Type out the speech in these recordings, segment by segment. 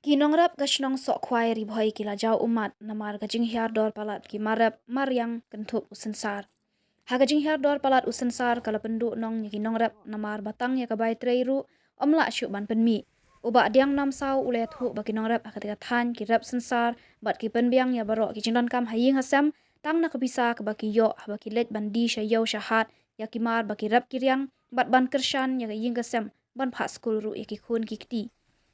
Kinong rap gashnong sok khwai ri bhoi kila jaw umat namar gajing hiar dor palat ki marap maryang kentup usensar. Ha gajing hiar dor palat usensar kala pendu nong ni kinong rap namar batang ya kabai treiru omla syu ban penmi. Uba diang nam sau ule thu ba kinong rap akatika than ki rap sensar bat ki penbiang ya baro ki jingdan kam haying hasam tang na kabisa ka ba ki yo ha ba ki lej bandi shayaw shahat ya ki mar ba ki rap kiryang bat ban kershan ya ka ying kasam ban pha skul ru ya ki khun ki kti.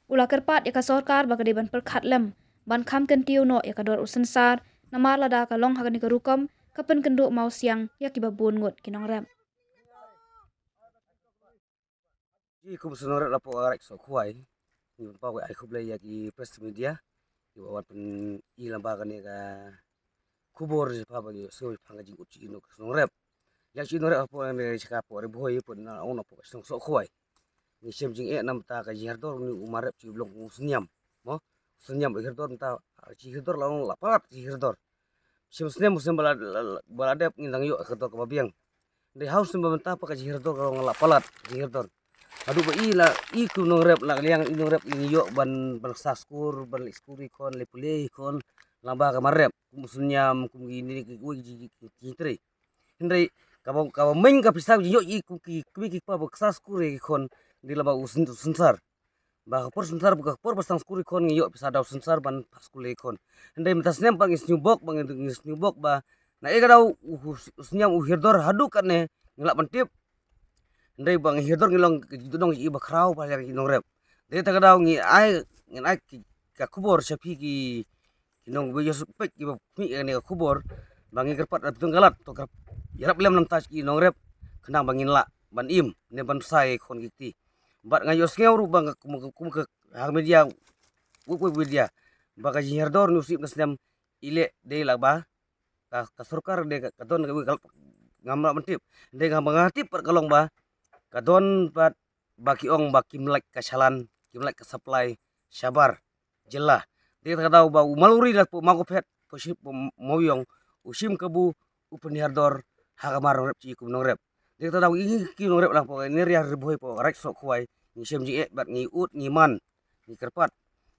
Ula kerpat ya ka sorkar baka ban perkhat lem ban kham kentiu no ya ka dor usensar namar lada ka long hakani ka rukom kapen kenduk mau siang ya ki babun ngut kinong rem. Ji ku senore lapo arek so kuai ni pa ai ku play ya ki press media ki wawan pen i lambaga ne ka kubor je pa ba yo so phanga ji uchi no so rep ya chi no rep apo ne chaka po re boy pun na on apo so kuai ni sem jing e nam ta ka ji har dor ni umarep chi blong sunyam mo sunyam har dor ta chi har dor la pat chi har dor sem sunyam musem bala dep ngindang yo har dor ka babiang de house sem ta pa ka ji har dor ka la palat ji har dor aduh ba ila iku nong rep la liang inong rep ini yo ban saskur ban iskuri kon lepule kon lamba ka marep musunyam kum gini ki ji tre hindai ka meng ka pisa yo iku ki pa ba saskur kon di lamba usunsar ba por sunsar ba por pasang skuri kon yo pisa daw sunsar ban paskule kon hindai mentas nem pang is nyubok bang is nyubok ba na ega daw usnyam uhirdor hadu kan ne ngelak bantip ndai bang hirdor ngilong dudong i bakrau pa yang inong rep de ta daw ngi ai ka kubor sapi ki inong be yos pek ki mi ne ka kubor bangi kerpat atung galat to ka yarap lem nam tas ki inong rep kenang bangin la ban im ne ban sai kon giti bat ngayos ngeu ru bang kum ke hang media media baga hirdor nusip nasdam ile de la ba ka surkar de ka don ngamra mentip de ngamngatip per kalong ba kadon pat baki ong baki melek kasalan kimlek ka supply sabar jelah dia kadau ba maluri dat po magopet po sip moyong usim kebu upeniardor hagamar rep ci kum rep dia kadau ini ki rep lah po ini ria riboy po rek sok kuai ni sem ji bat ngi ut ngi man ni kerpat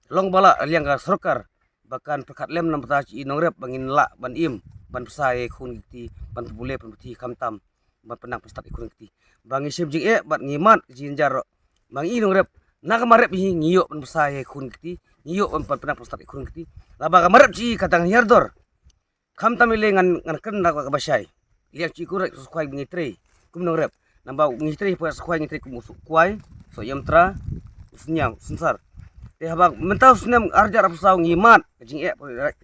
long bala liang ka sorkar bahkan perkat lem nam ta ci rep bangin la ban im ban pesai khun giti ban bule ban putih kamtam ban penang pestat ikun giti bangi sem jing bat ngimat jinjar bang inong rep na kamarep hi ngiyo ban pesai khun giti ngiyo ban penang pestat ikun giti laba kamarep ci katang hiardor kamtam ile ngan ken na ka basai liak ci kurek sukai ngitre kum nong rep namba ngitre po sukai ngitre kum sukai so yamtra senyam sensar te habang mentau senyam arjar pesau ngimat jing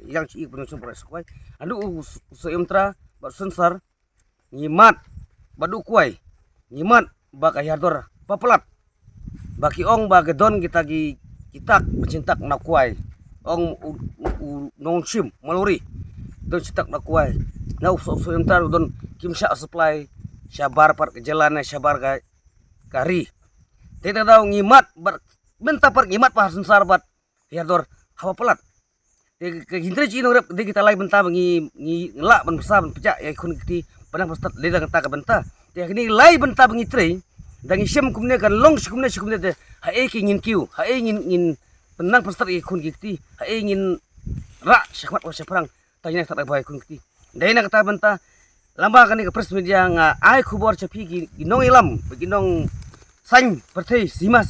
yang ci ikun sukai anu so yamtra ba sensar ngimat badu kuai nyimat baka hiardor papelat baki ong ba gedon kita gi kitak mencintak na kuai ong nong sim maluri don citak na kuai na so entar don kimsha supply sabar par jalan sabar kari tidak tahu ngimat benta par ngimat pa sensar bat hiardor hawa pelat ke hindre ci rep de kita lai benta ngi la ban besar ban pecak ya kun kiti panang postat le dang ta ka benta te kini lai benta bangi tre dang isem kumne kan long kumne de ha e ki ngin kiu ha e ngin penang postat e kun kiti ha e ngin ra syakmat wa syafrang tanya tak bai kun kiti dai na kata benta lamba kan ke press media nga ai khubor chapi ki ginong ilam ginong sang perthei sima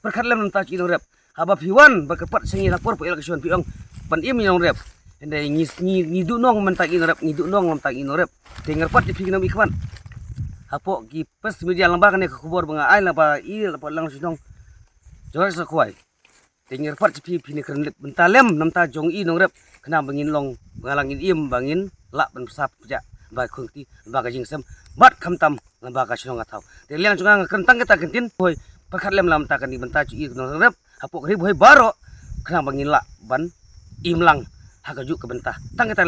perkhat lem ta ci rep haba piwan bakepat sengi lapor po election piong pan im inong rep ndai ngi du nong mentak ino rep ngi du nong mentak ino rep dengar pat di pikinom ikwan hapo ki pes media lambakan ne kubor banga ai lapa i lapa lang sinong jore sa kuai dengar pat di pini keren bentalem nam ta jong i nong rep kena bangin long bangalangin im bangin la ban sap ja ba khungti ba ka jingsem bat khamtam lamba ka sinong atau te liang chunga kentang kita kentin boy pakhat lem lam ta kan di benta ci i nong rep hapo ri boy baro kena bangin la ban im lang hagajuk ke bentah tang kita